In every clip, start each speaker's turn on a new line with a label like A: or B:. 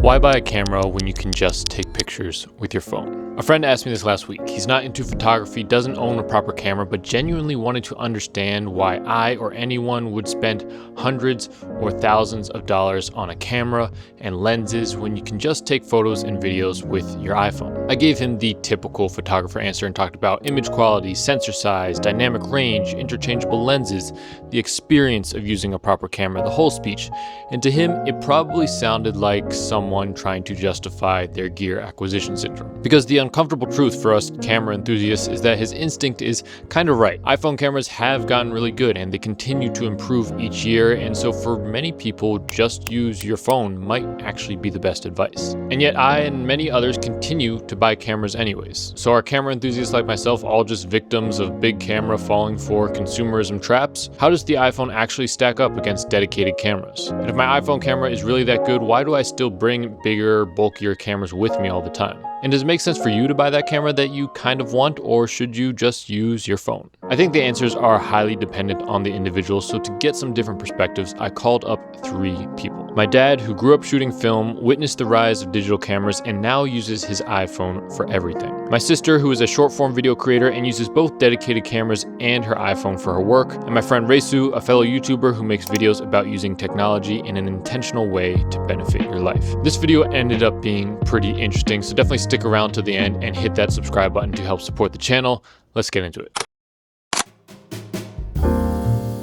A: Why buy a camera when you can just take pictures with your phone? A friend asked me this last week. He's not into photography, doesn't own a proper camera, but genuinely wanted to understand why I or anyone would spend hundreds or thousands of dollars on a camera and lenses when you can just take photos and videos with your iPhone. I gave him the typical photographer answer and talked about image quality, sensor size, dynamic range, interchangeable lenses, the experience of using a proper camera, the whole speech. And to him, it probably sounded like someone trying to justify their gear acquisition syndrome. Because the uncomfortable truth for us camera enthusiasts is that his instinct is kind of right. iPhone cameras have gotten really good and they continue to improve each year, and so for many people, just use your phone might actually be the best advice. And yet I and many others continue to buy cameras anyways. So are camera enthusiasts like myself all just victims of big camera falling for consumerism traps? How does the iPhone actually stack up against dedicated cameras? And if my iPhone camera is really that good, why do I still bring bigger, bulkier cameras with me all the time? And does it make sense for you to buy that camera that you kind of want, or should you just use your phone? I think the answers are highly dependent on the individual, so to get some different perspectives, I called up 3 people. My dad, who grew up shooting film, witnessed the rise of digital cameras and now uses his iPhone for everything. My sister, who is a short-form video creator and uses both dedicated cameras and her iPhone for her work. And my friend Resu, a fellow YouTuber who makes videos about using technology in an intentional way to benefit your life. This video ended up being pretty interesting, so definitely stick around to the end and hit that subscribe button to help support the channel. Let's get into it.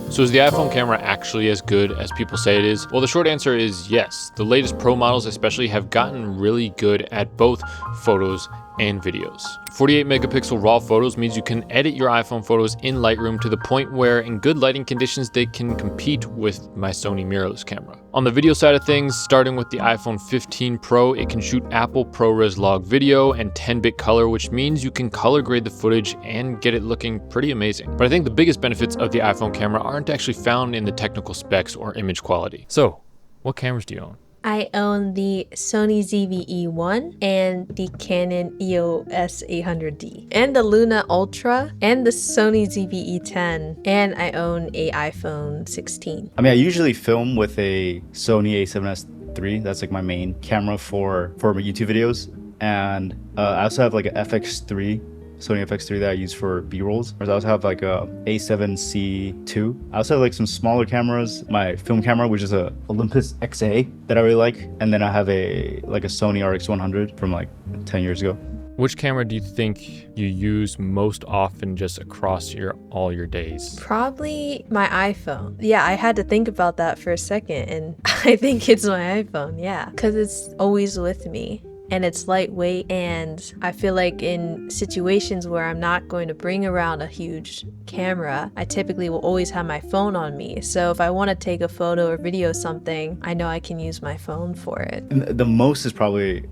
A: So is the iPhone camera actually as good as people say it is? Well, the short answer is yes. The latest Pro models especially have gotten really good at both photos and videos. 48 megapixel raw photos means you can edit your iPhone photos in Lightroom to the point where in good lighting conditions they can compete with my Sony mirrorless camera. On the video side of things, starting with the iPhone 15 Pro, it can shoot Apple ProRes log video and 10-bit color, which means you can color grade the footage and get it looking pretty amazing. But I think the biggest benefits of the iPhone camera aren't actually found in the technical specs or image quality. So, what cameras do you own?
B: I own the Sony ZV-E1 and the Canon EOS 800D and the Luna Ultra and the Sony ZV-E10, and I own a iPhone 16.
C: I usually film with a Sony a7S III. That's like my main camera for my YouTube videos. And I also have like an FX3, Sony FX3 that I use for B-rolls. I also have like a A7C II. I also have like some smaller cameras. My film camera, which is a Olympus XA that I really like. And then I have a Sony RX100 from like 10 years ago.
A: Which camera do you think you use most often just across all your days?
B: Probably my iPhone. Yeah, I had to think about that for a second, and I think it's my iPhone, yeah. Because it's always with me. And it's lightweight, and I feel like in situations where I'm not going to bring around a huge camera, I typically will always have my phone on me. So if I want to take a photo or video something, I know I can use my phone for it.
C: And the most is probably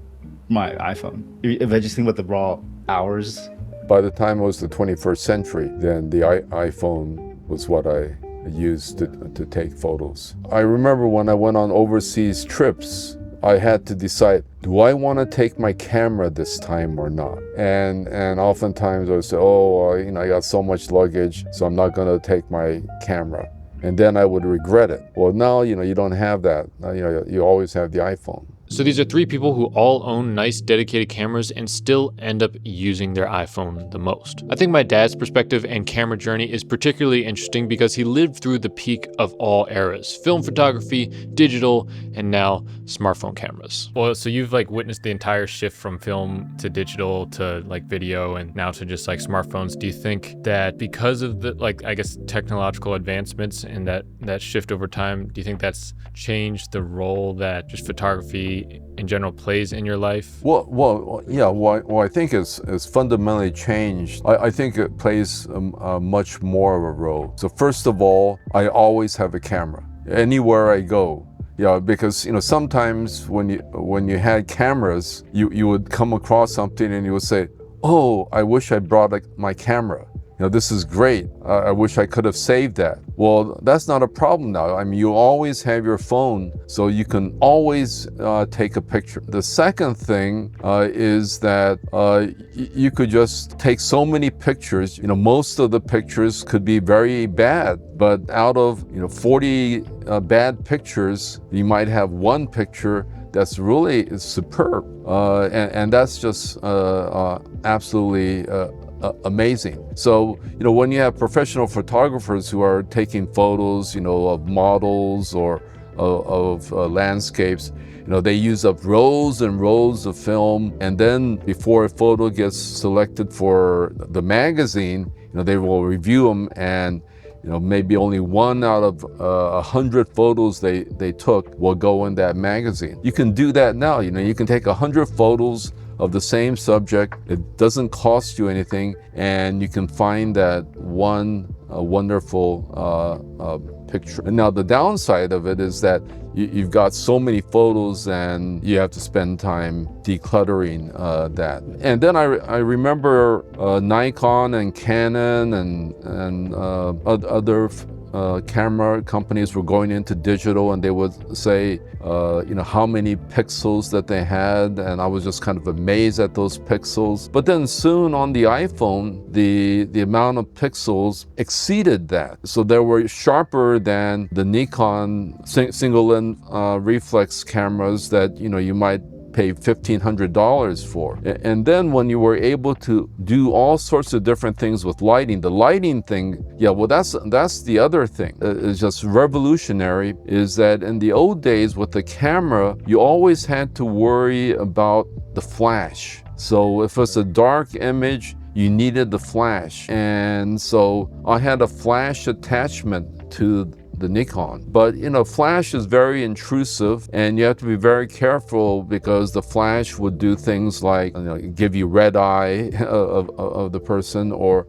C: my iPhone. If I just think about the raw hours.
D: By the time it was the 21st century, then the iPhone was what I used to take photos. I remember when I went on overseas trips, I had to decide, do I want to take my camera this time or not? And oftentimes I would say, I got so much luggage, so I'm not going to take my camera. And then I would regret it. Well, now, you don't have that. You always have the iPhone.
A: So these are 3 people who all own nice dedicated cameras and still end up using their iPhone the most. I think my dad's perspective and camera journey is particularly interesting because he lived through the peak of all eras: film photography, digital, and now smartphone cameras. Well, so you've witnessed the entire shift from film to digital to video and now to just smartphones. Do you think that because of the technological advancements and that shift over time, do you think that's changed the role that just photography in general plays in your life?
D: Well, I think it's fundamentally changed. I think it plays a much more of a role. So first of all, I always have a camera anywhere I go. Yeah, because sometimes when you had cameras, you would come across something and you would say, "Oh, I wish I brought my camera. This is great. I wish I could have saved that." Well, that's not a problem now. You always have your phone, so you can always take a picture. The second thing is that you could just take so many pictures. Most of the pictures could be very bad, but out of 40 bad pictures, you might have one picture that's really superb. And that's just absolutely amazing. So, when you have professional photographers who are taking photos, of models or of landscapes, they use up rows and rows of film, and then before a photo gets selected for the magazine, they will review them, and maybe only 1 out of 100 photos they took will go in that magazine. You can do that now. You can take 100 photos of the same subject. It doesn't cost you anything, and you can find that one wonderful picture. And now the downside of it is that you've got so many photos, and you have to spend time decluttering that. And then I remember Nikon and Canon and other camera companies were going into digital, and they would say, how many pixels that they had, and I was just kind of amazed at those pixels. But then soon on the iPhone, the amount of pixels exceeded that. So they were sharper than the Nikon single lens reflex cameras that you might pay $1,500 for. And then when you were able to do all sorts of different things with lighting, the lighting thing, that's the other thing. It's just revolutionary, is that in the old days with the camera, you always had to worry about the flash. So if it's a dark image, you needed the flash. And so I had a flash attachment to the Nikon. But flash is very intrusive, and you have to be very careful, because the flash would do things like give you red eye of the person, or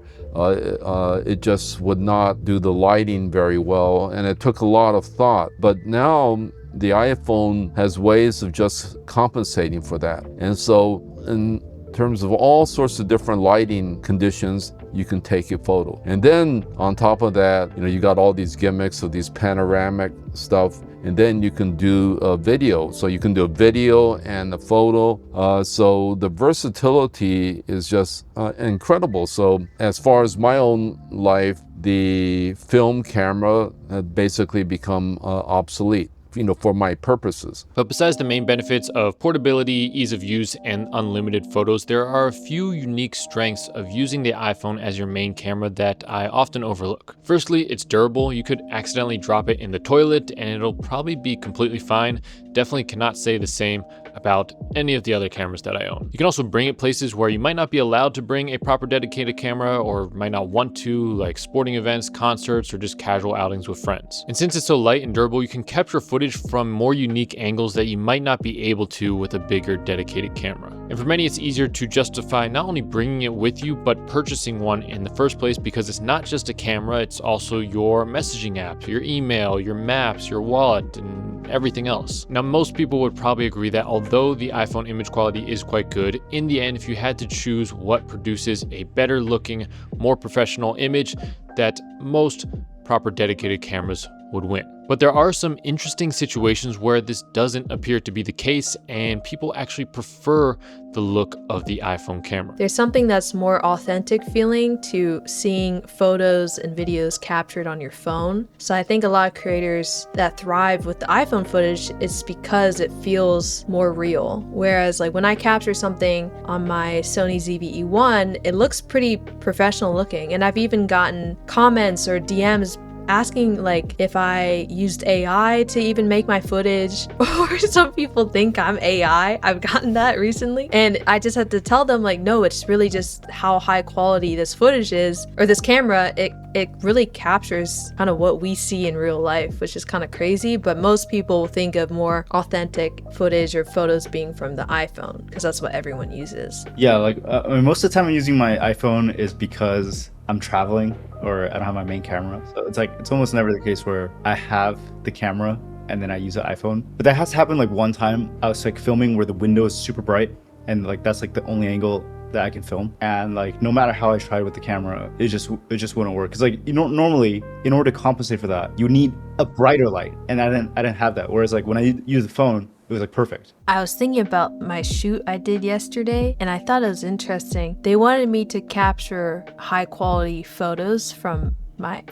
D: it just would not do the lighting very well, and it took a lot of thought. But now the iPhone has ways of just compensating for that. And so in terms of all sorts of different lighting conditions, you can take a photo. And then on top of that, you got all these gimmicks of these panoramic stuff, and then you can do a video. So you can do a video and a photo. So the versatility is just incredible. So as far as my own life, the film camera had basically become obsolete, for my purposes.
A: But besides the main benefits of portability, ease of use, and unlimited photos, there are a few unique strengths of using the iPhone as your main camera that I often overlook. Firstly, it's durable. You could accidentally drop it in the toilet and it'll probably be completely fine. Definitely cannot say the same about any of the other cameras that I own. You can also bring it places where you might not be allowed to bring a proper dedicated camera, or might not want to, like sporting events, concerts, or just casual outings with friends. And since it's so light and durable, you can capture footage from more unique angles that you might not be able to with a bigger dedicated camera. And for many, it's easier to justify not only bringing it with you, but purchasing one in the first place, because it's not just a camera, it's also your messaging app, your email, your maps, your wallet, and everything else. Now, most people would probably agree that although the iPhone image quality is quite good, in the end, if you had to choose what produces a better looking, more professional image, that most proper dedicated cameras would win. But there are some interesting situations where this doesn't appear to be the case, and people actually prefer the look of the iPhone camera.
B: There's something that's more authentic feeling to seeing photos and videos captured on your phone. So I think a lot of creators that thrive with the iPhone footage is because it feels more real. Whereas like when I capture something on my Sony ZV-E1, it looks pretty professional looking. And I've even gotten comments or DMs asking like if I used AI to even make my footage, or some people think I'm AI. I've gotten that recently, and I just had to tell them like, no, it's really just how high quality this footage is, or this camera. It really captures kind of what we see in real life, which is kind of crazy, but most people think of more authentic footage or photos being from the iPhone because that's what everyone uses.
C: Yeah, like most of the time I'm using my iPhone is because I'm traveling or I don't have my main camera. So it's almost never the case where I have the camera and then I use the iPhone. But that has happened like one time. I was like filming where the window is super bright, and like that's like the only angle that I can film. And like no matter how I tried with the camera, it just wouldn't work. Cause like normally in order to compensate for that, you need a brighter light, and I didn't have that. Whereas like when I use the phone, it was like perfect.
B: I was thinking about my shoot I did yesterday, and I thought it was interesting. They wanted me to capture high quality photos from my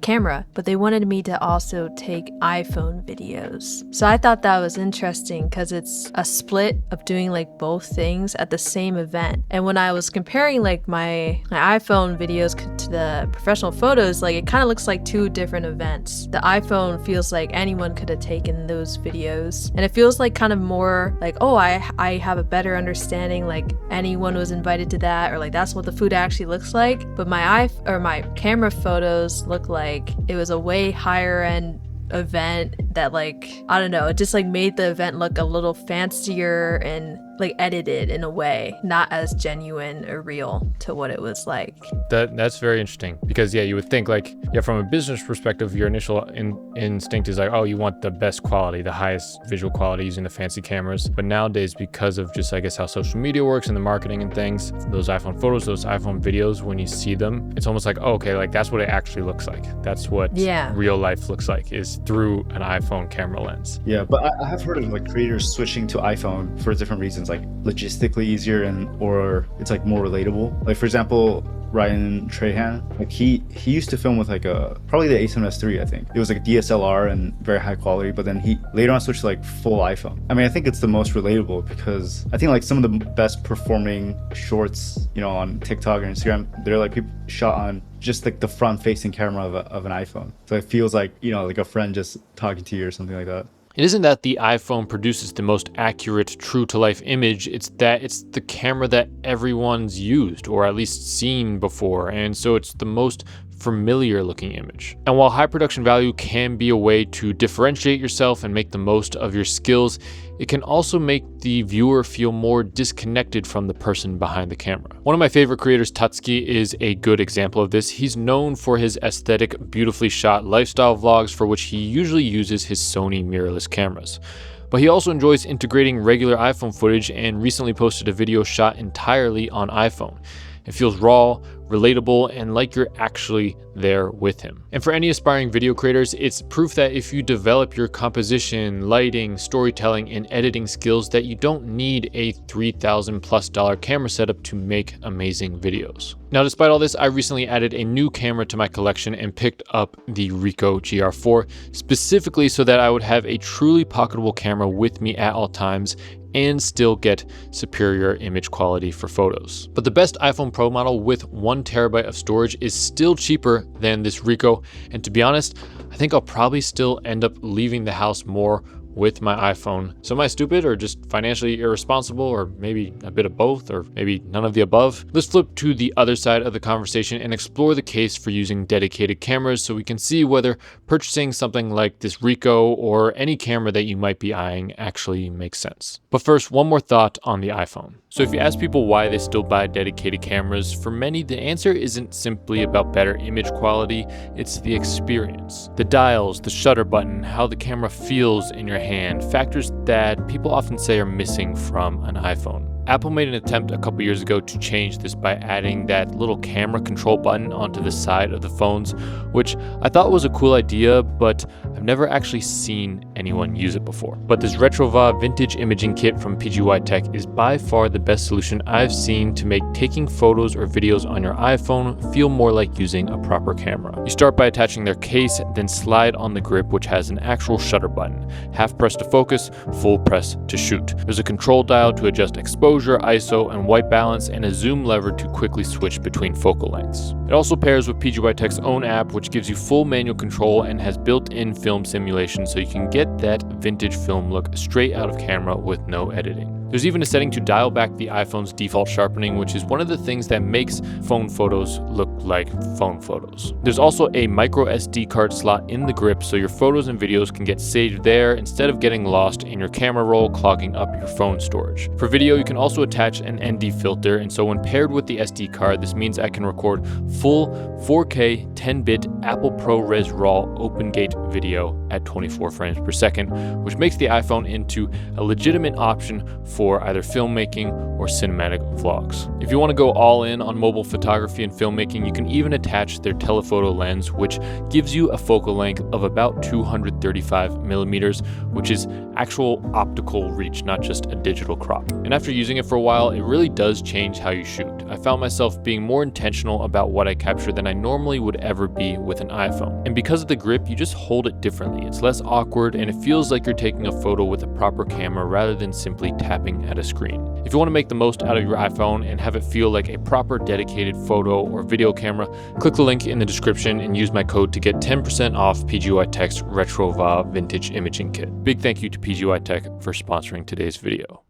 B: camera, but they wanted me to also take iPhone videos. So I thought that was interesting because it's a split of doing like both things at the same event. And when I was comparing like my iPhone videos to the professional photos, like it kind of looks like two different events. The iPhone feels like anyone could have taken those videos, and it feels like kind of more like, oh, I have a better understanding, like anyone was invited to that, or like that's what the food actually looks like. But my camera photos look like it was a way higher end event that, like, I don't know, it just like made the event look a little fancier and like edited in a way, not as genuine or real to what it was like.
A: That's very interesting, because you would think like, from a business perspective, your initial instinct is like, oh, you want the best quality, the highest visual quality using the fancy cameras. But nowadays, because of just, I guess, how social media works and the marketing and things, those iPhone photos, those iPhone videos, when you see them, it's almost like, oh, okay, like that's what it actually looks like. That's what real life looks like, is through an iPhone camera lens.
C: Yeah, but I have heard of like creators switching to iPhone for different reasons, like logistically easier or it's like more relatable. Like for example, Ryan Trahan, like he used to film with like probably the A7S III, I think. It was like a DSLR and very high quality, but then he later on switched to like full iPhone. I mean, I think it's the most relatable because I think like some of the best performing shorts, on TikTok or Instagram, they're like people shot on just like the front facing camera of an iPhone. So it feels like, like a friend just talking to you or something like that.
A: It isn't that the iPhone produces the most accurate, true-to-life image, it's that it's the camera that everyone's used, or at least seen before, and so it's the most familiar looking image. And while high production value can be a way to differentiate yourself and make the most of your skills, it can also make the viewer feel more disconnected from the person behind the camera. One of my favorite creators, Tatsuki, is a good example of this. He's known for his aesthetic, beautifully shot lifestyle vlogs, for which he usually uses his Sony mirrorless cameras. But he also enjoys integrating regular iPhone footage and recently posted a video shot entirely on iPhone. It feels raw, relatable, and like you're actually there with him. And for any aspiring video creators, it's proof that if you develop your composition, lighting, storytelling, and editing skills, that you don't need a $3,000+ camera setup to make amazing videos. Now, despite all this, I recently added a new camera to my collection and picked up the Ricoh GR4, specifically so that I would have a truly pocketable camera with me at all times and still get superior image quality for photos. But the best iPhone Pro model with 1 terabyte of storage is still cheaper than this Ricoh, and to be honest, I think I'll probably still end up leaving the house more with my iPhone. So am I stupid or just financially irresponsible, or maybe a bit of both, or maybe none of the above? Let's flip to the other side of the conversation and explore the case for using dedicated cameras so we can see whether purchasing something like this Ricoh or any camera that you might be eyeing actually makes sense. But first, one more thought on the iPhone. So if you ask people why they still buy dedicated cameras, for many the answer isn't simply about better image quality, it's the experience. The dials, the shutter button, how the camera feels in your hand, factors that people often say are missing from an iPhone. Apple made an attempt a couple years ago to change this by adding that little camera control button onto the side of the phones, which I thought was a cool idea, but I've never actually seen anyone use it before. But this Retrova vintage imaging kit from PGY Tech is by far the best solution I've seen to make taking photos or videos on your iPhone feel more like using a proper camera. You start by attaching their case, then slide on the grip, which has an actual shutter button. Half press to focus, full press to shoot. There's a control dial to adjust exposure, ISO, and white balance, and a zoom lever to quickly switch between focal lengths. It also pairs with PGY Tech's own app, which gives you full manual control and has built-in film simulation, so you can get that vintage film look straight out of camera with no editing. There's even a setting to dial back the iPhone's default sharpening, which is one of the things that makes phone photos look like phone photos. There's also a micro SD card slot in the grip, so your photos and videos can get saved there instead of getting lost in your camera roll, clogging up your phone storage. For video, you can also attach an ND filter, and so when paired with the SD card, this means I can record full 4K 10-bit Apple ProRes RAW OpenGate video at 24 frames per second, which makes the iPhone into a legitimate option for either filmmaking or cinematic vlogs. If you want to go all in on mobile photography and filmmaking, you can even attach their telephoto lens, which gives you a focal length of about 235 millimeters, which is actual optical reach, not just a digital crop. And after using it for a while, it really does change how you shoot. I found myself being more intentional about what I capture than I normally would ever be with with an iPhone. And because of the grip, you just hold it differently. It's less awkward and it feels like you're taking a photo with a proper camera rather than simply tapping at a screen. If you want to make the most out of your iPhone and have it feel like a proper dedicated photo or video camera, click the link in the description and use my code to get 10% off PGY Tech's Retro VA Vintage Imaging Kit. Big thank you to PGY Tech for sponsoring today's video.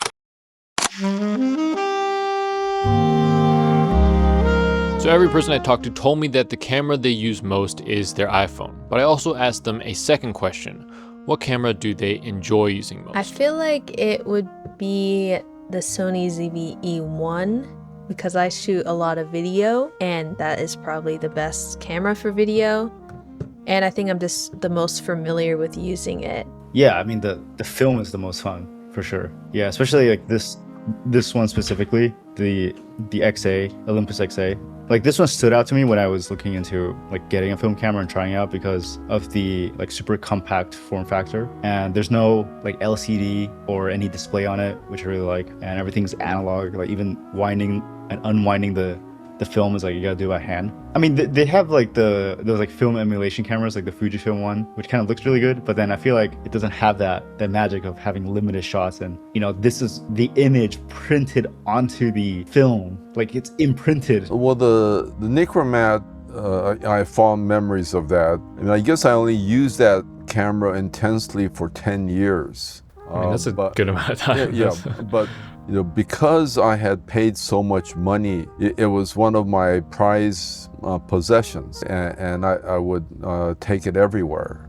A: So every person I talked to told me that the camera they use most is their iPhone. But I also asked them a second question. What camera do they enjoy using most?
B: I feel like it would be the Sony ZV-E1 because I shoot a lot of video and that is probably the best camera for video. And I think I'm just the most familiar with using it.
C: Yeah, I mean the film is the most fun for sure. Yeah, especially like this one specifically, the XA, Olympus XA. Like this one stood out to me when I was looking into like getting a film camera and trying out because of the like super compact form factor, and there's no like LCD or any display on it, which I really like, and everything's analog. Like even winding and unwinding the film is like you gotta do it by hand. I mean they have like those like film emulation cameras, like the Fujifilm one, which kind of looks really good, but then I feel like it doesn't have that magic of having limited shots, and you know, this is the image printed onto the film, like it's imprinted.
D: Well, the Nicromat, I have fond memories of that. I mean, I guess I only used that camera intensely for 10 years.
A: I mean, that's a good amount of time.
D: Yeah, but you know, because I had paid so much money, it was one of my prized possessions, and I would take it everywhere,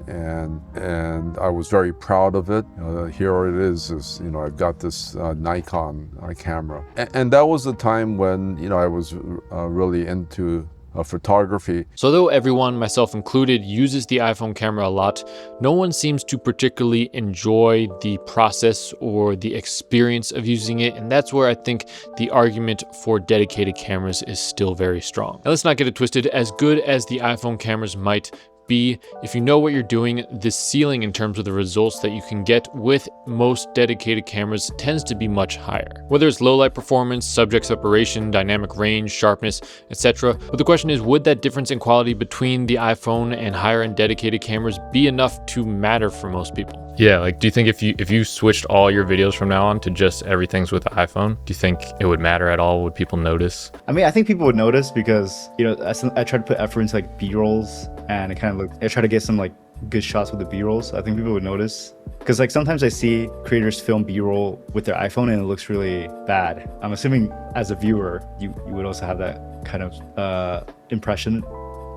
D: and I was very proud of it. Here it is, you know, I've got this Nikon camera, and that was the time when, you know, I was really into photography.
A: So though everyone, myself included, uses the iPhone camera a lot, no one seems to particularly enjoy the process or the experience of using it, and that's where I think the argument for dedicated cameras is still very strong. Now let's not get it twisted. As good as the iPhone cameras might be, if you know what you're doing, the ceiling in terms of the results that you can get with most dedicated cameras tends to be much higher. Whether it's low light performance, subject separation, dynamic range, sharpness, etc. But the question is, would that difference in quality between the iPhone and higher end dedicated cameras be enough to matter for most people? Yeah, like do you think if you switched all your videos from now on to just everything's with the iPhone, do you think it would matter at all? Would people notice?
C: I mean, I think people would notice because, you know, I try to put effort into like B-rolls, and it kind of I try to get some like good shots with the B-rolls. I think people would notice because like sometimes I see creators film B-roll with their iPhone and it looks really bad. I'm assuming as a viewer, you would also have that kind of impression.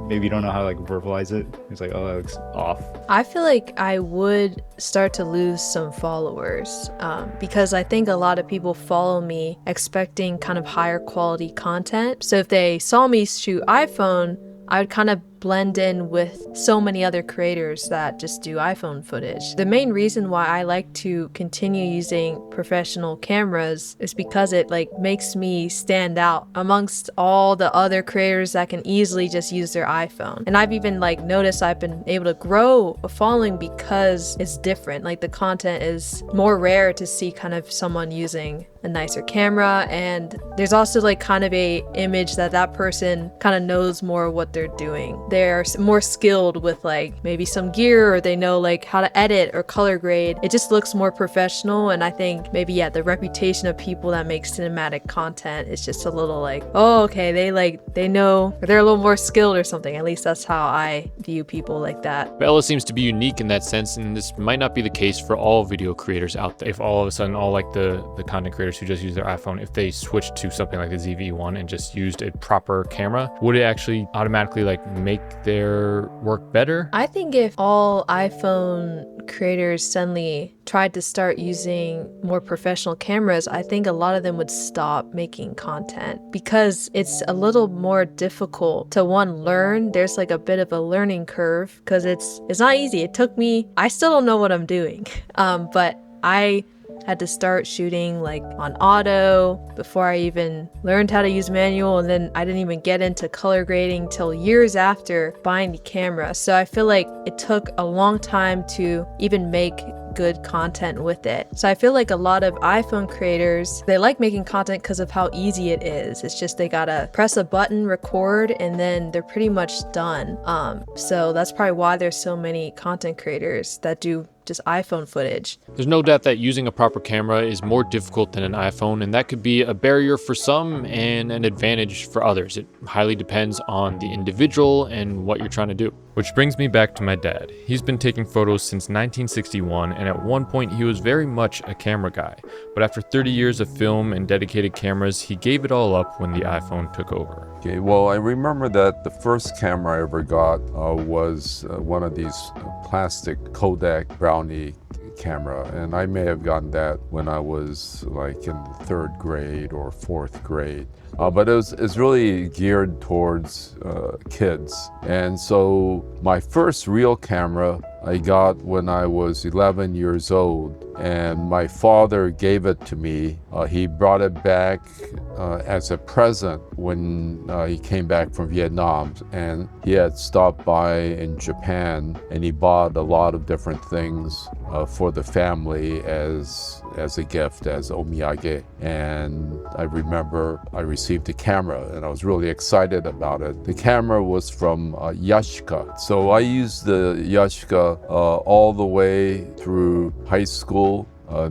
C: Maybe you don't know how to like verbalize it. It's like, oh, that looks off.
B: I feel like I would start to lose some followers because I think a lot of people follow me expecting kind of higher quality content. So if they saw me shoot iPhone, I would kind of blend in with so many other creators that just do iPhone footage. The main reason why I like to continue using professional cameras is because it like makes me stand out amongst all the other creators that can easily just use their iPhone. And I've even like noticed I've been able to grow a following because it's different. Like the content is more rare to see kind of someone using a nicer camera, and there's also like kind of a image that person kind of knows more what they're doing. They're more skilled with like maybe some gear, or they know like how to edit or color grade. It just looks more professional, and I think maybe the reputation of people that make cinematic content is just a little like, oh, okay, they know, or they're a little more skilled or something. At least that's how I view people like that.
A: Bella seems to be unique in that sense, and this might not be the case for all video creators out there. If all of a sudden all like the content creators who just use their iPhone, if they switched to something like the ZV-1 and just used a proper camera, would it actually automatically like make their work better?
B: I think if all iPhone creators suddenly tried to start using more professional cameras, I think a lot of them would stop making content because it's a little more difficult to learn. There's like a bit of a learning curve because it's not easy. It took me, I still don't know what I'm doing, but I had to start shooting like on auto before I even learned how to use manual, and then I didn't even get into color grading till years after buying the camera. So I feel like it took a long time to even make good content with it. So I feel like a lot of iPhone creators, they like making content because of how easy it is. It's just they gotta press a button, record, and then they're pretty much done. So that's probably why there's so many content creators that do just iPhone footage.
A: There's no doubt that using a proper camera is more difficult than an iPhone, and that could be a barrier for some and an advantage for others. It highly depends on the individual and what you're trying to do. Which brings me back to my dad. He's been taking photos since 1961, and at one point he was very much a camera guy. But after 30 years of film and dedicated cameras, he gave it all up when the iPhone took over.
D: Okay, well, I remember that the first camera I ever got was one of these plastic Kodak Brownie camera, and I may have gotten that when I was like in the 3rd grade or 4th grade. But it's really geared towards kids. And so my first real camera I got when I was 11 years old, and my father gave it to me. He brought it back as a present when he came back from Vietnam, and he had stopped by in Japan, and he bought a lot of different things for the family as a gift, as omiyage. And I remember I received a camera, and I was really excited about it. The camera was from Yashica. So I used the Yashica all the way through high school,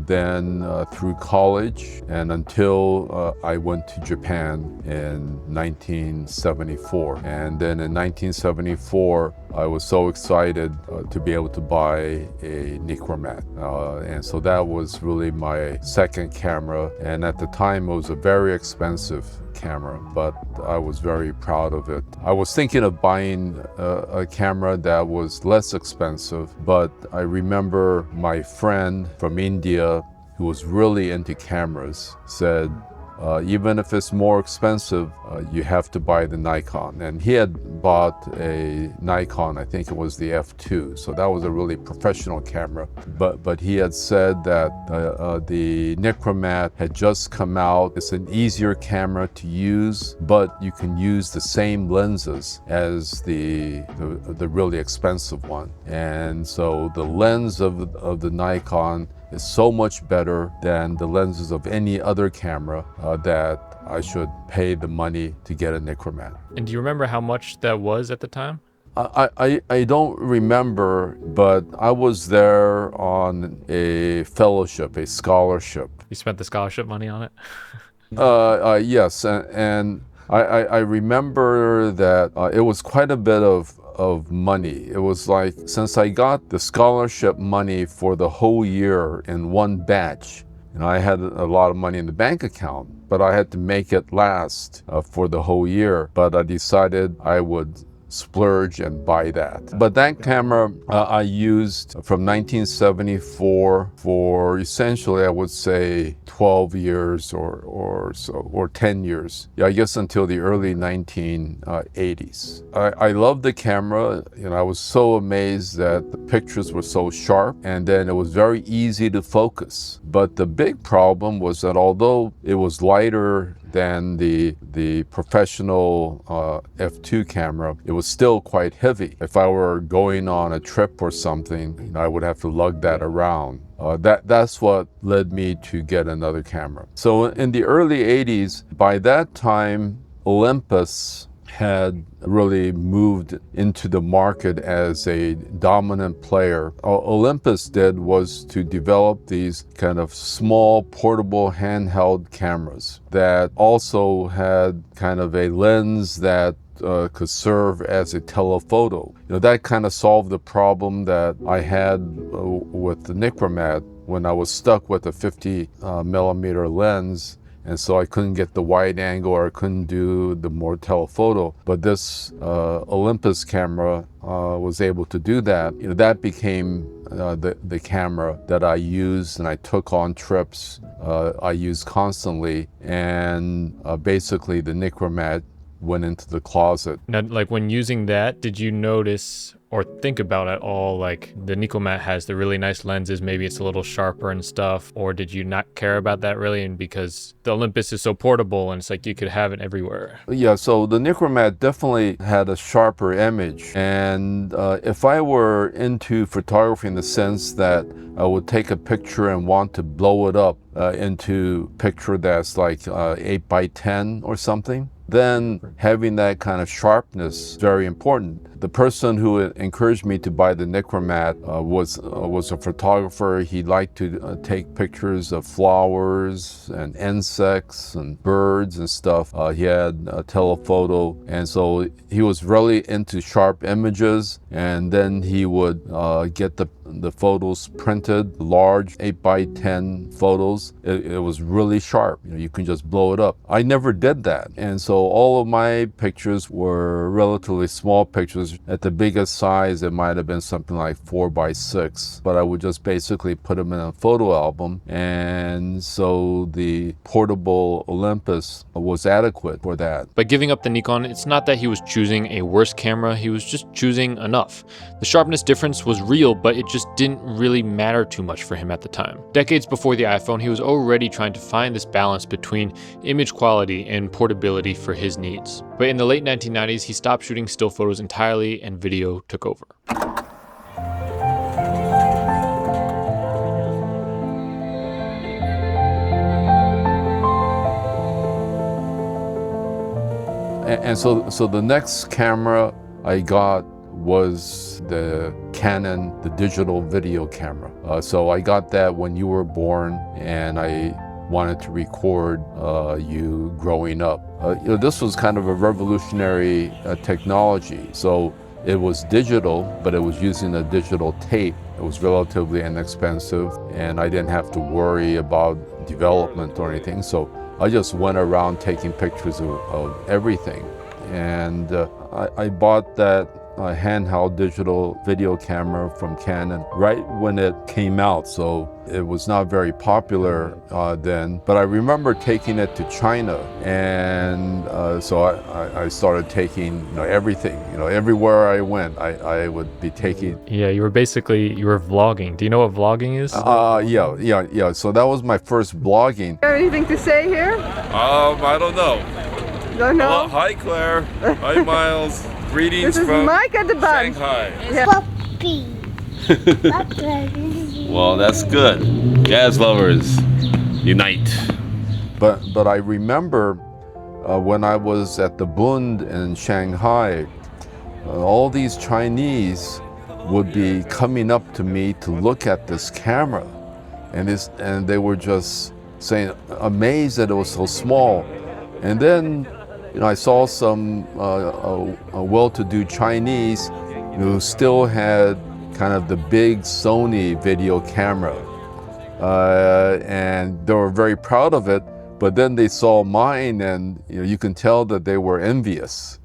D: then through college, and until I went to Japan in 1974. And then in 1974, I was so excited to be able to buy a Nikromat. And so that was really my second camera. And at the time, it was a very expensive camera, but I was very proud of it. I was thinking of buying a camera that was less expensive, but I remember my friend from India who was really into cameras said, even if it's more expensive, you have to buy the Nikon. And he had bought a Nikon, I think it was the F2, so that was a really professional camera. But he had said that the Nikromat had just come out. It's an easier camera to use, but you can use the same lenses as the really expensive one. And so the lens of the Nikon is so much better than the lenses of any other camera that I should pay the money to get a Nikromat.
A: And do you remember how much that was at the time?
D: I don't remember, but I was there on a fellowship, a scholarship.
A: You spent the scholarship money on it?
D: Yes, and I remember that it was quite a bit of money. It was like, since I got the scholarship money for the whole year in one batch, I had a lot of money in the bank account, but I had to make it last for the whole year. But I decided I would splurge and buy that. But that camera I used from 1974 for essentially, I would say, 12 years or so, or 10 years. Yeah, I guess until the early 1980s. I loved the camera. I was so amazed that the pictures were so sharp, and then it was very easy to focus. But the big problem was that although it was lighter than the professional F2 camera, it was still quite heavy. If I were going on a trip or something, I would have to lug that around. That's what led me to get another camera. So in the early 80s, by that time, Olympus had really moved into the market as a dominant player. Olympus did was to develop these kind of small portable handheld cameras that also had kind of a lens that could serve as a telephoto. That kind of solved the problem that I had with the Nikromat when I was stuck with a 50 millimeter lens. And so I couldn't get the wide angle, or I couldn't do the more telephoto. But this Olympus camera was able to do that. That became the camera that I used and I took on trips. I used constantly, and basically the Nikromat went into the closet.
A: Now, like when using that, did you notice or think about at all, like the Nikon has the really nice lenses, maybe it's a little sharper and stuff, or did you not care about that really? And because the Olympus is so portable and it's like you could have it everywhere.
D: Yeah, so the Nikon definitely had a sharper image. And if I were into photography in the sense that I would take a picture and want to blow it up into a picture that's like 8 by 10 or something, then having that kind of sharpness is very important. The person who encouraged me to buy the Nikon was a photographer. He liked to take pictures of flowers and insects and birds and stuff. He had a telephoto, and so he was really into sharp images. And then he would get the photos printed, large 8 by 10 photos. It was really sharp. You can just blow it up. I never did that, and so all of my pictures were relatively small pictures. At the biggest size, it might have been something like 4 by 6, but I would just basically put them in a photo album, and so the portable Olympus was adequate for that.
A: By giving up the Nikon, it's not that he was choosing a worse camera, he was just choosing enough. The sharpness difference was real, but it just didn't really matter too much for him at the time. Decades before the iPhone, he was already trying to find this balance between image quality and portability for his needs. But in the late 1990s, he stopped shooting still photos entirely and video took over.
D: And so the next camera I got was the Canon, the digital video camera. So I got that when you were born, and I wanted to record you growing up. This was kind of a revolutionary technology. So it was digital, but it was using a digital tape. It was relatively inexpensive, and I didn't have to worry about development or anything. So I just went around taking pictures of everything. And I bought that handheld digital video camera from Canon right when it came out, so it was not very popular then. But I remember taking it to China, and so I started taking everything. Everywhere I went, I would be taking.
A: Yeah, you were vlogging. Do you know what vlogging is?
D: Yeah. So that was my first blogging.
E: Anything to say here?
F: I don't know.
E: Don't know?
F: Well, hi, Claire. Hi, Miles. Greetings
E: This is
F: from
E: Mike at the bunch.
F: Shanghai.
E: Yeah.
G: Puppy.
F: Well, that's good. Jazz lovers, unite.
D: But I remember when I was at the Bund in Shanghai, all these Chinese would be coming up to me to look at this camera, and they were just saying, amazed that it was so small. And then I saw some well-to-do Chinese who still had kind of the big Sony video camera, and they were very proud of it. But then they saw mine, and you can tell that they were envious.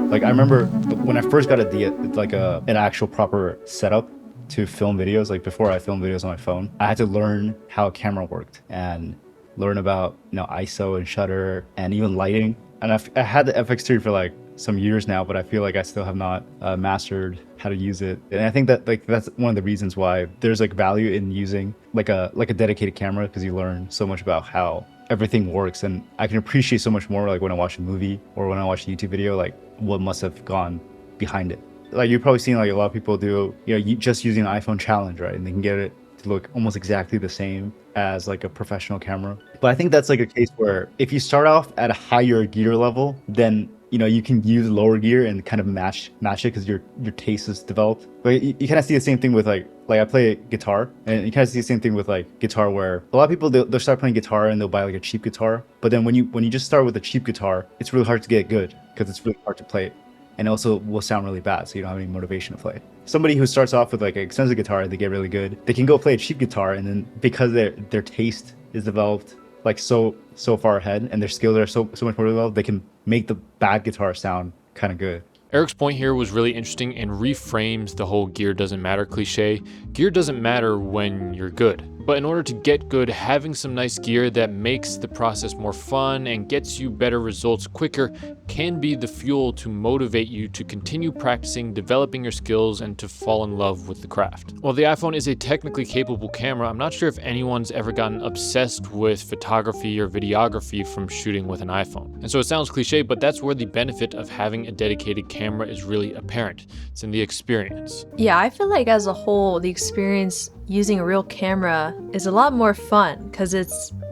C: Like, I remember when I first got an actual proper setup to film videos. Like, before I filmed videos on my phone, I had to learn how a camera worked and learn about ISO and shutter and even lighting. And I had the FX3 for like some years now, but I feel like I still have not mastered how to use it. And I think that that's one of the reasons why there's value in using like a dedicated camera, because you learn so much about how everything works. And I can appreciate so much more when I watch a movie or when I watch a YouTube video, what must have gone behind it. You've probably seen a lot of people do just using an iPhone challenge, right? And they can get it to look almost exactly the same as a professional camera. But I think that's a case where if you start off at a higher gear level, then you can use lower gear and kind of match it because your taste is developed. But you kind of see the same thing with I play guitar, and you kind of see the same thing with guitar, where a lot of people they'll start playing guitar and they'll buy a cheap guitar. But then when you just start with a cheap guitar, it's really hard to get good because it's really hard to play it. And also will sound really bad, so you don't have any motivation to play. Somebody who starts off with an expensive guitar, they get really good. They can go play a cheap guitar, and then because their taste is developed so far ahead, and their skills are so much more developed, they can make the bad guitar sound kind of good.
A: Eric's point here was really interesting and reframes the whole gear doesn't matter cliche. Gear doesn't matter when you're good, But in order to get good, having some nice gear that makes the process more fun and gets you better results quicker can be the fuel to motivate you to continue practicing, developing your skills, and to fall in love with the craft. While the iPhone is a technically capable camera, I'm not sure if anyone's ever gotten obsessed with photography or videography from shooting with an iPhone. And so it sounds cliche, but that's where the benefit of having a dedicated camera is really apparent. It's in the experience.
B: Yeah, I feel like as a whole, the experience using a real camera is a lot more fun because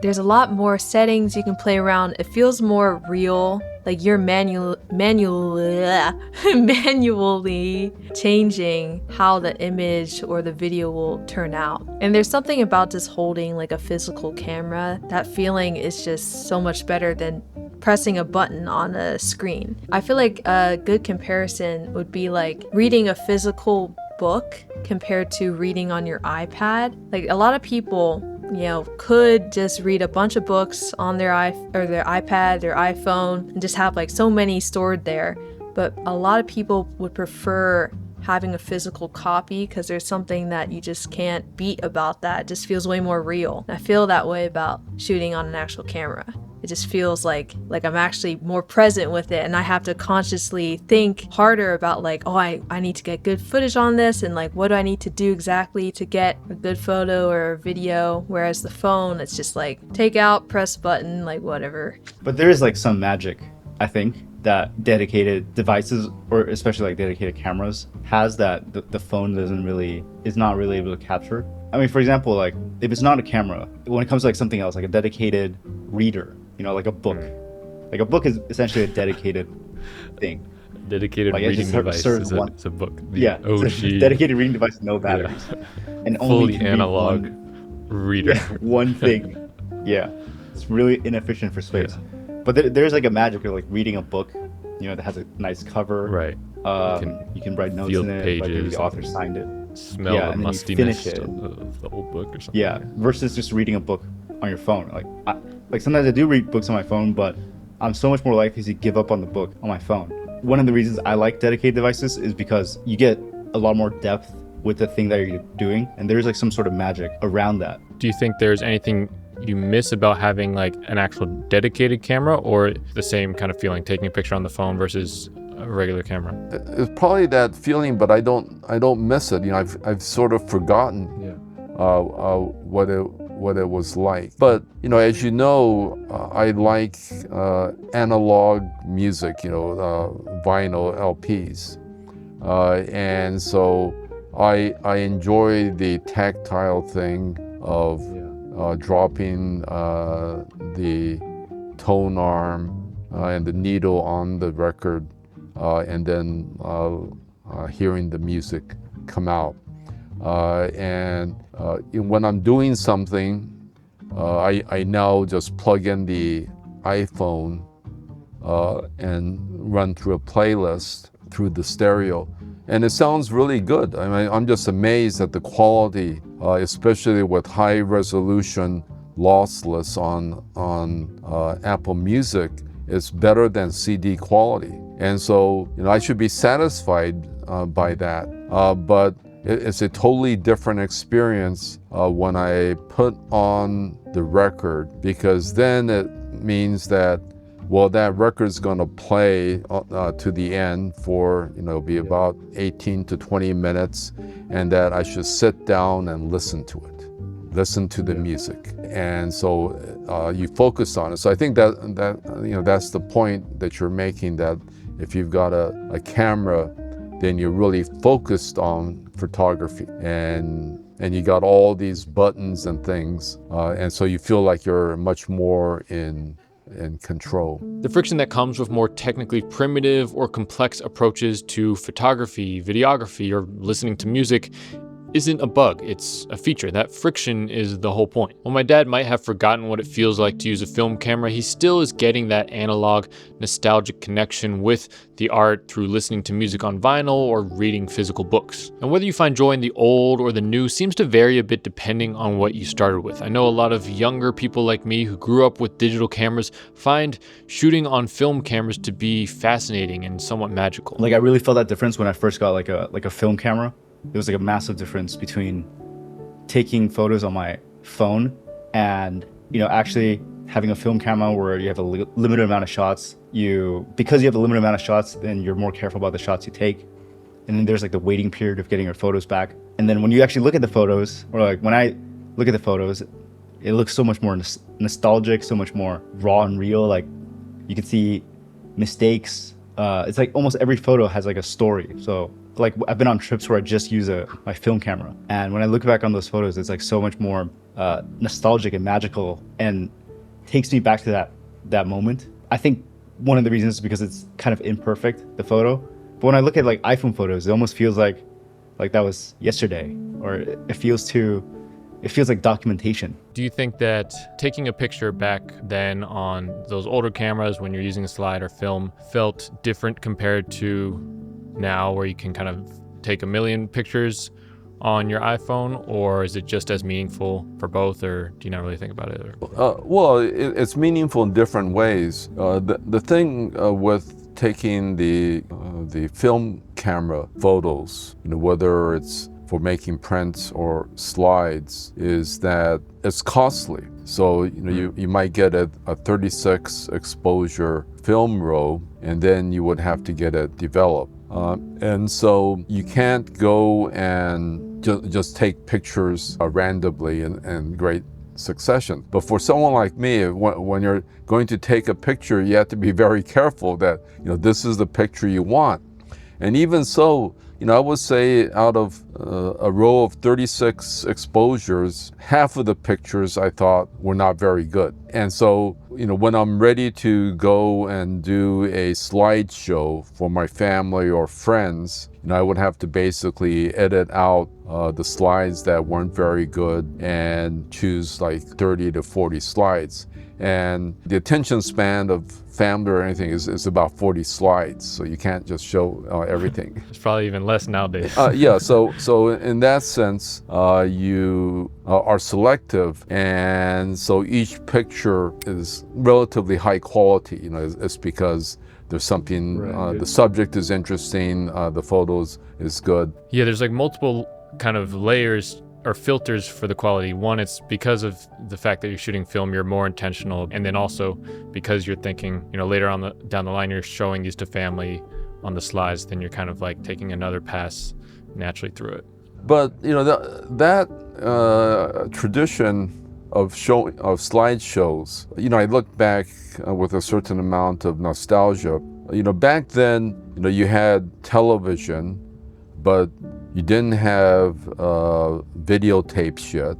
B: there's a lot more settings you can play around. It feels more real, like you're manually changing how the image or the video will turn out. And there's something about just holding like a physical camera. That feeling is just so much better than pressing a button on a screen. I feel like a good comparison would be like reading a physical book compared to reading on your iPad. Like a lot of people, could just read a bunch of books on their iPad, their iPhone, and just have like so many stored there. But a lot of people would prefer having a physical copy because there's something that you just can't beat about that. It just feels way more real. And I feel that way about shooting on an actual camera. It just feels like I'm actually more present with it, and I have to consciously think harder about like, oh, I need to get good footage on this, and like, what do I need to do exactly to get a good photo or a video? Whereas the phone, it's just like, take out, press button, like whatever.
C: But there is like some magic, I think, that dedicated devices, or especially like dedicated cameras, has that the phone is not really able to capture. I mean, for example, like if it's not a camera, when it comes to like something else, like a dedicated reader, like a book. Like a book is essentially a dedicated thing.
A: Dedicated
C: like
A: reading device is a book.
C: It's a dedicated reading device with no batteries. And only
A: fully analog reader.
C: One thing. Yeah. It's really inefficient for space. Yeah. But there's like a magic of like reading a book, that has a nice cover.
A: Right.
C: You can write notes in it,
A: pages,
C: like maybe the author signed it.
A: Smell the mustiness of the old book or something.
C: Yeah, versus just reading a book on your phone. Like sometimes I do read books on my phone, but I'm so much more likely to give up on the book on my phone. One of the reasons I like dedicated devices is because you get a lot more depth with the thing that you're doing, and there's like some sort of magic around that.
A: Do you think there's anything you miss about having like an actual dedicated camera, or the same kind of feeling taking a picture on the phone versus a regular camera?
D: It's probably that feeling, but I don't miss it. I've sort of forgotten what it was like. But as you know, I like analog music, vinyl LPs, and so I enjoy the tactile thing of dropping the tone arm and the needle on the record, and then hearing the music come out. And when I'm doing something, I now just plug in the iPhone and run through a playlist through the stereo. And it sounds really good. I mean, I'm just amazed at the quality, especially with high resolution lossless on Apple Music. It's better than CD quality. And so, I should be satisfied by that. But it's a totally different experience when I put on the record, because then it means that, that record's going to play to the end for, be about 18 to 20 minutes, and that I should sit down and listen to it, listen to the music. And so you focus on it. So I think that's the point that you're making, that if you've got a camera, then you're really focused on photography, and you got all these buttons and things, and so you feel like you're much more in control.
A: The friction that comes with more technically primitive or complex approaches to photography, videography, or listening to music isn't a bug, it's a feature. That friction is the whole point. While my dad might have forgotten what it feels like to use a film camera, he still is getting that analog, nostalgic connection with the art through listening to music on vinyl or reading physical books. And whether you find joy in the old or the new seems to vary a bit depending on what you started with. I know a lot of younger people like me who grew up with digital cameras find shooting on film cameras to be fascinating and somewhat magical.
C: Like I really felt that difference when I first got like a film camera. There was like a massive difference between taking photos on my phone and, actually having a film camera where you have a limited amount of shots, because you have a limited amount of shots, then you're more careful about the shots you take. And then there's like the waiting period of getting your photos back. And then when you actually look at the photos, or like when I look at the photos, it looks so much more nostalgic, so much more raw and real. Like you can see mistakes. It's like almost every photo has like a story. So like I've been on trips where I just use my film camera. And when I look back on those photos, it's like so much more nostalgic and magical and takes me back to that moment. I think one of the reasons is because it's kind of imperfect, the photo. But when I look at like iPhone photos, it almost feels like that was yesterday, or it feels like documentation.
A: Do you think that taking a picture back then on those older cameras when you're using a slide or film felt different compared to now where you can kind of take a million pictures on your iPhone, or is it just as meaningful for both, or do you not really think about it?
D: Well, it's meaningful in different ways. The thing with taking the film camera photos, whether it's for making prints or slides, is that it's costly. So you might get a 36 exposure film roll, and then you would have to get it developed. And so you can't go and just take pictures randomly in great succession. But for someone like me, when you're going to take a picture, you have to be very careful that this is the picture you want. And even so, I would say out of a row of 36 exposures, half of the pictures I thought were not very good. And so, when I'm ready to go and do a slideshow for my family or friends, I would have to basically edit out the slides that weren't very good and choose like 30 to 40 slides. And the attention span of family or anything is about 40 slides, so you can't just show everything.
A: It's probably even less nowadays.
D: Yeah, so in that sense, you are selective, and so each picture is relatively high quality. It's because there's something, the subject is interesting, the photos is good.
A: Yeah, there's like multiple kind of layers or filters for the quality. One, it's because of the fact that you're shooting film, you're more intentional, and then also because you're thinking, later on down the line, you're showing these to family on the slides, then you're kind of like taking another pass naturally through it.
D: But that tradition of slideshows, I look back with a certain amount of nostalgia. Back then, you had television, but you didn't have videotapes yet.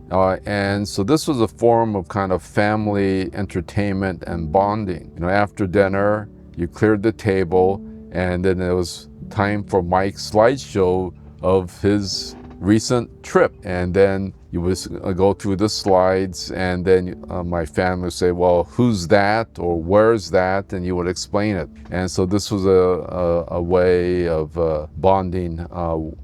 D: And so this was a form of kind of family entertainment and bonding. After dinner, you cleared the table, and then it was time for Mike's slideshow of his recent trip. And then you would go through the slides, and then my family would say, well, who's that, or where's that? And you would explain it. And so this was a way of bonding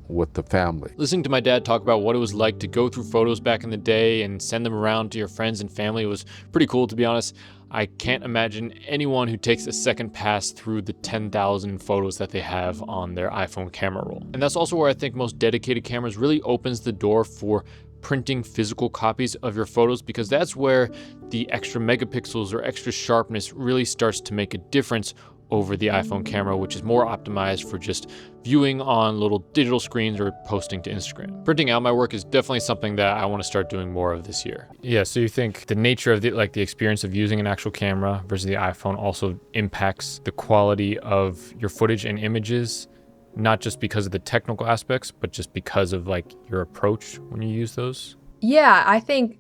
D: with the family.
A: Listening to my dad talk about what it was like to go through photos back in the day and send them around to your friends and family was pretty cool, to be honest. I can't imagine anyone who takes a second pass through the 10,000 photos that they have on their iPhone camera roll. And that's also where I think most dedicated cameras really opens the door for printing physical copies of your photos, because that's where the extra megapixels or extra sharpness really starts to make a difference over the iPhone camera, which is more optimized for just viewing on little digital screens or posting to Instagram. Printing out my work is definitely something that I want to start doing more of this year. Yeah, so you think the nature of the experience of using an actual camera versus the iPhone also impacts the quality of your footage and images, not just because of the technical aspects, but just because of your approach when you use those?
B: Yeah, I think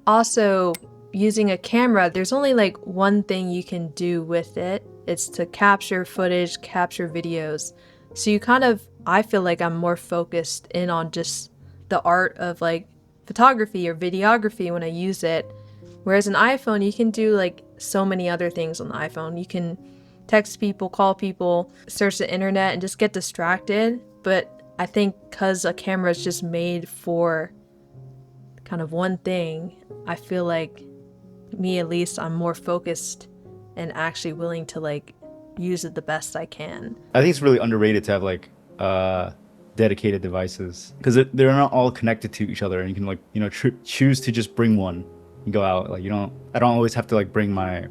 B: also using a camera, there's only one thing you can do with it. It's to capture footage, capture videos. So you I feel like I'm more focused in on just the art of photography or videography when I use it. Whereas an iPhone, you can do so many other things on the iPhone. You can text people, call people, search the internet, and just get distracted. But I think because a camera is just made for kind of one thing, I feel like, me at least, I'm more focused and actually willing to use it the best I can.
C: I think it's really underrated to have dedicated devices because they're not all connected to each other, and you can like, you know, choose to just bring one and go out. Like I don't always have to like bring my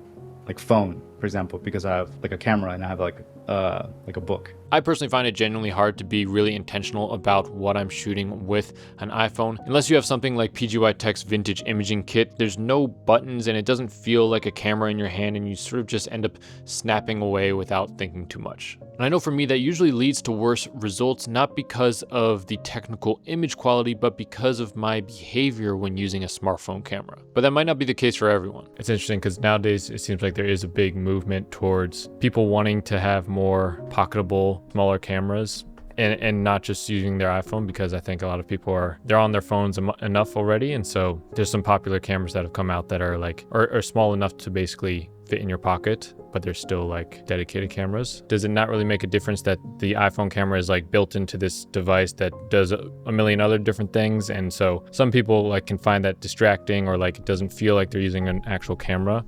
C: like phone, for example, because I have like a camera and I have like a book.
A: I personally find it genuinely hard to be really intentional about what I'm shooting with an iPhone. Unless you have something like PGY Tech's vintage imaging kit, there's no buttons and it doesn't feel like a camera in your hand, and you sort of just end up snapping away without thinking too much. And I know for me that usually leads to worse results, not because of the technical image quality, but because of my behavior when using a smartphone camera. But that might not be the case for everyone. It's interesting because nowadays it seems like there is a big movement towards people wanting to have more pocketable, smaller cameras and not just using their iPhone, because I think a lot of people they're on their phones enough already. And so there's some popular cameras that have come out that are like, are small enough to basically fit in your pocket, but they're still like dedicated cameras. Does it not really make a difference that the iPhone camera is like built into this device that does a million other different things? And so some people like can find that distracting, or like it doesn't feel like they're using an actual camera.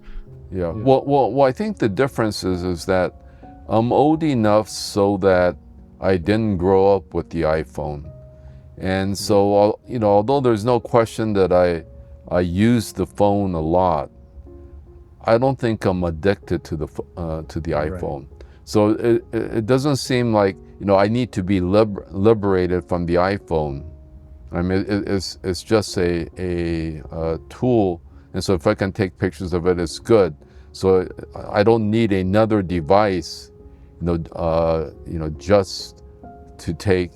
D: Yeah. Well, I think the difference is that I'm old enough so that I didn't grow up with the iPhone. And so, you know, although there's no question that I use the phone a lot, I don't think I'm addicted to the iPhone. Right. So it doesn't seem like, you know, I need to be liberated from the iPhone. I mean, it's just a tool, and so if I can take pictures of it, it's good. So I don't need another device, you know, just to take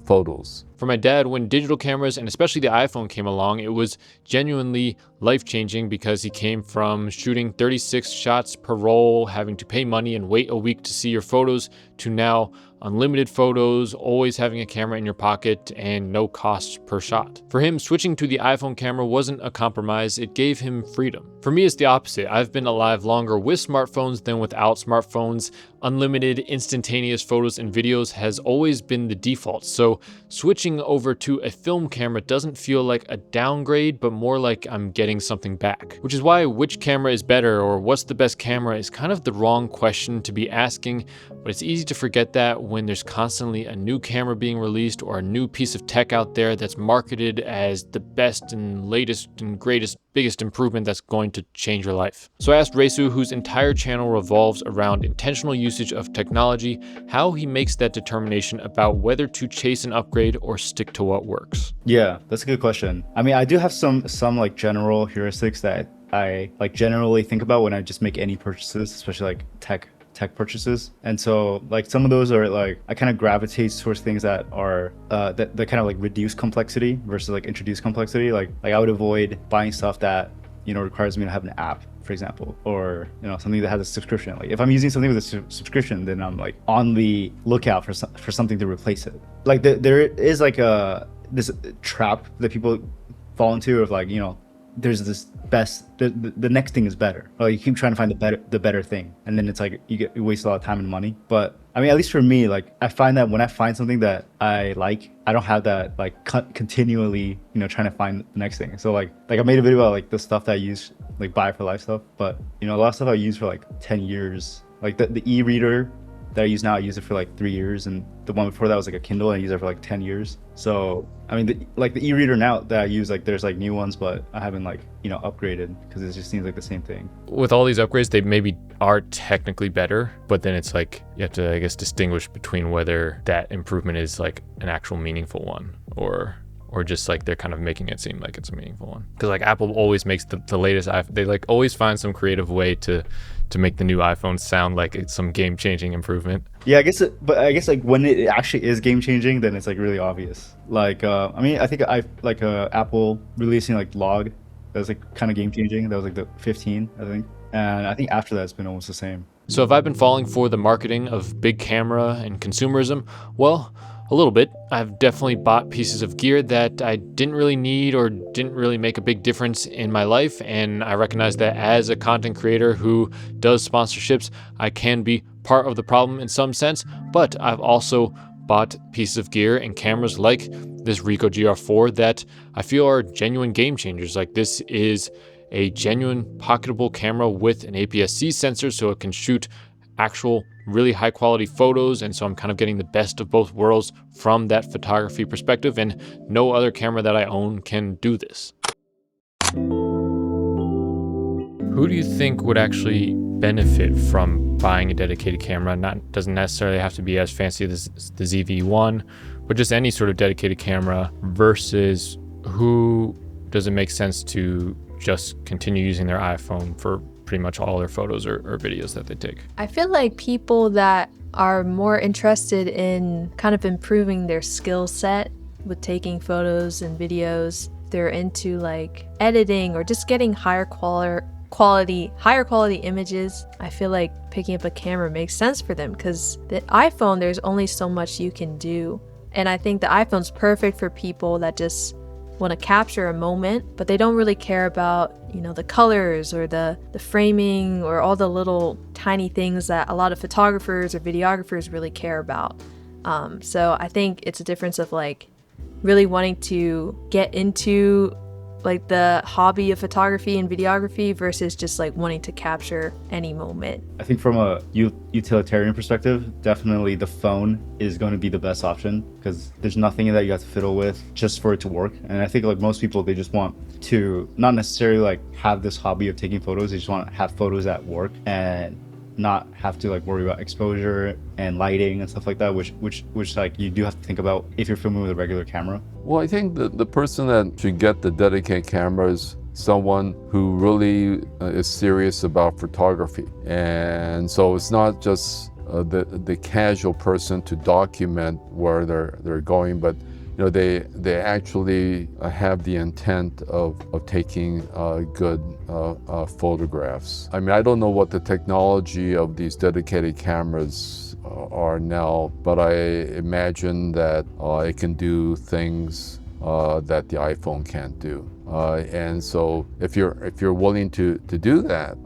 D: photos.
A: For my dad, when digital cameras and especially the iPhone came along, it was genuinely life-changing, because he came from shooting 36 shots per roll, having to pay money and wait a week to see your photos, to now unlimited photos, always having a camera in your pocket, and no cost per shot. For him, switching to the iPhone camera wasn't a compromise, it gave him freedom. For me, it's the opposite. I've been alive longer with smartphones than without smartphones. Unlimited, instantaneous photos and videos has always been the default, so switching over to a film camera doesn't feel like a downgrade, but more like I'm getting something back. Which is why which camera is better or what's the best camera is kind of the wrong question to be asking, but it's easy to forget that when there's constantly a new camera being released or a new piece of tech out there that's marketed as the best and latest and greatest, biggest improvement that's going to change your life. So I asked Reisu, whose entire channel revolves around intentional usage of technology, how he makes that determination about whether to chase an upgrade or stick to what works.
C: Yeah, that's a good question. I mean, I do have some like general heuristics that I like generally think about when I just make any purchases, especially like tech purchases. And so like some of those are like, I kind of gravitate towards things that are that kind of like reduce complexity versus like introduce complexity. Like I would avoid buying stuff that, you know, requires me to have an app, for example, or, you know, something that has a subscription. Like if I'm using something with a subscription, then I'm like on the lookout for something to replace it. Like there is like this trap that people fall into of like, you know, there's this the next thing is better. Or you keep trying to find the better thing, and then it's like you waste a lot of time and money. But I mean, at least for me, like I find that when I find something that I like, I don't have that like continually, you know, trying to find the next thing. So like I made a video about like the stuff that I use, like buy for life stuff, but you know, a lot of stuff I use for like 10 years. Like the e-reader that I use now, I use it for like 3 years, and the one before that was like a Kindle, and I use it for like 10 years. So I mean, the e-reader now that I use, like there's like new ones, but I haven't like, you know, upgraded because it just seems like the same thing.
A: With all these upgrades, they maybe are technically better, but then it's like you have to, I guess, distinguish between whether that improvement is like an actual meaningful one or just like they're kind of making it seem like it's a meaningful one. Because like Apple always makes the latest iPhone, they like always find some creative way to make the new iPhone sound like it's some game-changing improvement.
C: Yeah, I guess like when it actually is game-changing, then it's like really obvious. Like I mean, I think Apple releasing like Log, that was like kind of game-changing. That was like the 15, I think. And I think after that it's been almost the same.
A: So have I been falling for the marketing of big camera and consumerism? Well, a little bit. I've definitely bought pieces of gear that I didn't really need or didn't really make a big difference in my life, and I recognize that as a content creator who does sponsorships, I can be part of the problem in some sense, but I've also bought pieces of gear and cameras like this Ricoh GR4 that I feel are genuine game changers. Like this is a genuine pocketable camera with an APS-C sensor, so it can shoot actual really high quality photos, and so I'm kind of getting the best of both worlds from that photography perspective, and no other camera that I own can do this. Who do you think would actually benefit from buying a dedicated camera? Doesn't necessarily have to be as fancy as the ZV-1, but just any sort of dedicated camera, versus who does it make sense to just continue using their iPhone for pretty much all their photos or videos that they take?
B: I feel like people that are more interested in kind of improving their skill set with taking photos and videos, they're into like editing or just getting higher quality images. I feel like picking up a camera makes sense for them, because the iPhone, there's only so much you can do. And I think the iPhone's perfect for people that just want to capture a moment, but they don't really care about, you know, the colors or the framing or all the little tiny things that a lot of photographers or videographers really care about. So I think it's a difference of like really wanting to get into like the hobby of photography and videography versus just like wanting to capture any moment.
C: I think from a utilitarian perspective, definitely the phone is going to be the best option, because there's nothing that you have to fiddle with just for it to work. And I think like most people, they just want to not necessarily like have this hobby of taking photos. They just want to have photos at work and not have to like worry about exposure and lighting and stuff like that, which like you do have to think about if you're filming with a regular camera.
D: Well, I think the person that should get the dedicated camera is someone who really is serious about photography. And so it's not just the casual person to document where they're going, but you know, they actually have the intent of taking good photographs. I mean, I don't know what the technology of these dedicated cameras are now, but I imagine that it can do things that the iPhone can't do. And so if you're willing to do that,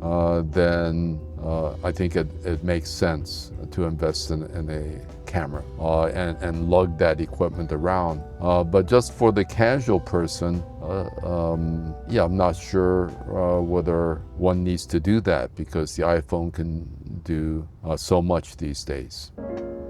D: then I think it makes sense to invest in a camera and lug that equipment around. But just for the casual person, yeah, I'm not sure whether one needs to do that, because the iPhone can do so much these days.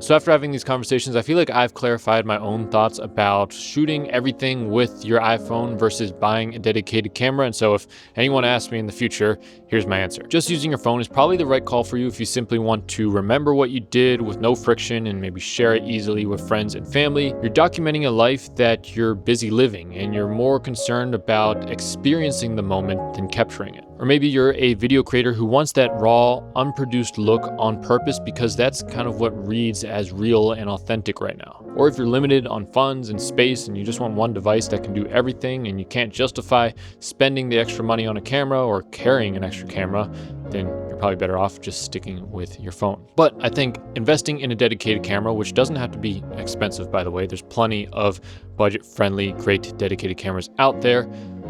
A: So after having these conversations, I feel like I've clarified my own thoughts about shooting everything with your iPhone versus buying a dedicated camera. And so if anyone asks me in the future, here's my answer. Just using your phone is probably the right call for you if you simply want to remember what you did with no friction and maybe share it easily with friends and family. You're documenting a life that you're busy living, and you're more concerned about experiencing the moment than capturing it. Or maybe you're a video creator who wants that raw, unproduced look on purpose, because that's kind of what reads as real and authentic right now. Or if you're limited on funds and space and you just want one device that can do everything and you can't justify spending the extra money on a camera or carrying an extra camera, then you're probably better off just sticking with your phone. But I think investing in a dedicated camera, which doesn't have to be expensive, by the way, there's plenty of budget-friendly, great dedicated cameras out there,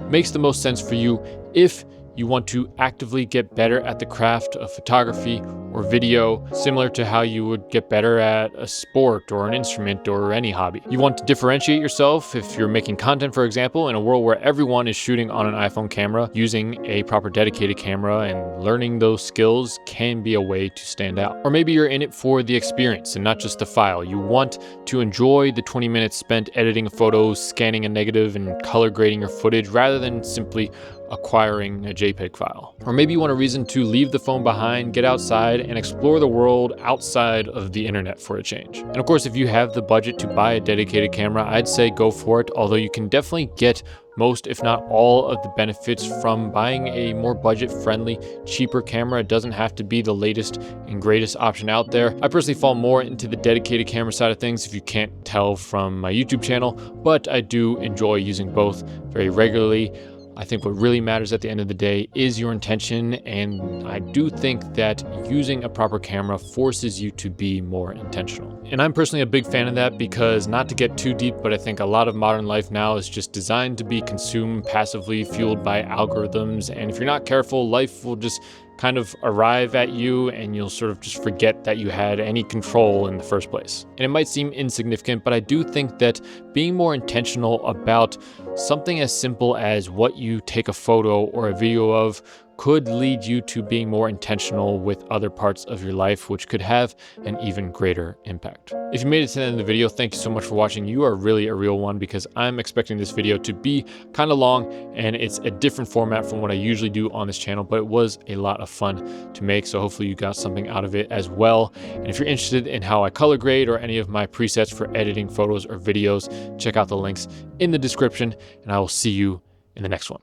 A: makes the most sense for you if you want to actively get better at the craft of photography or video, similar to how you would get better at a sport or an instrument or any hobby. You want to differentiate yourself if you're making content, for example, in a world where everyone is shooting on an iPhone camera. Using a proper dedicated camera and learning those skills can be a way to stand out. Or maybe you're in it for the experience and not just the file. You want to enjoy the 20 minutes spent editing photos, scanning a negative, and color grading your footage rather than simply acquiring a JPEG file. Or maybe you want a reason to leave the phone behind, get outside, and explore the world outside of the internet for a change. And of course, if you have the budget to buy a dedicated camera, I'd say go for it, although you can definitely get most, if not all, of the benefits from buying a more budget-friendly, cheaper camera. It doesn't have to be the latest and greatest option out there. I personally fall more into the dedicated camera side of things, if you can't tell from my YouTube channel, but I do enjoy using both very regularly. I think what really matters at the end of the day is your intention, and I do think that using a proper camera forces you to be more intentional. And I'm personally a big fan of that because, not to get too deep, but I think a lot of modern life now is just designed to be consumed passively, fueled by algorithms, and if you're not careful, life will just kind of arrive at you and you'll sort of just forget that you had any control in the first place. And it might seem insignificant, but I do think that being more intentional about something as simple as what you take a photo or a video of could lead you to being more intentional with other parts of your life, which could have an even greater impact. If you made it to the end of the video, thank you so much for watching. You are really a real one, because I'm expecting this video to be kind of long, and it's a different format from what I usually do on this channel, but it was a lot of fun to make. So hopefully you got something out of it as well. And if you're interested in how I color grade or any of my presets for editing photos or videos, check out the links in the description, and I will see you in the next one.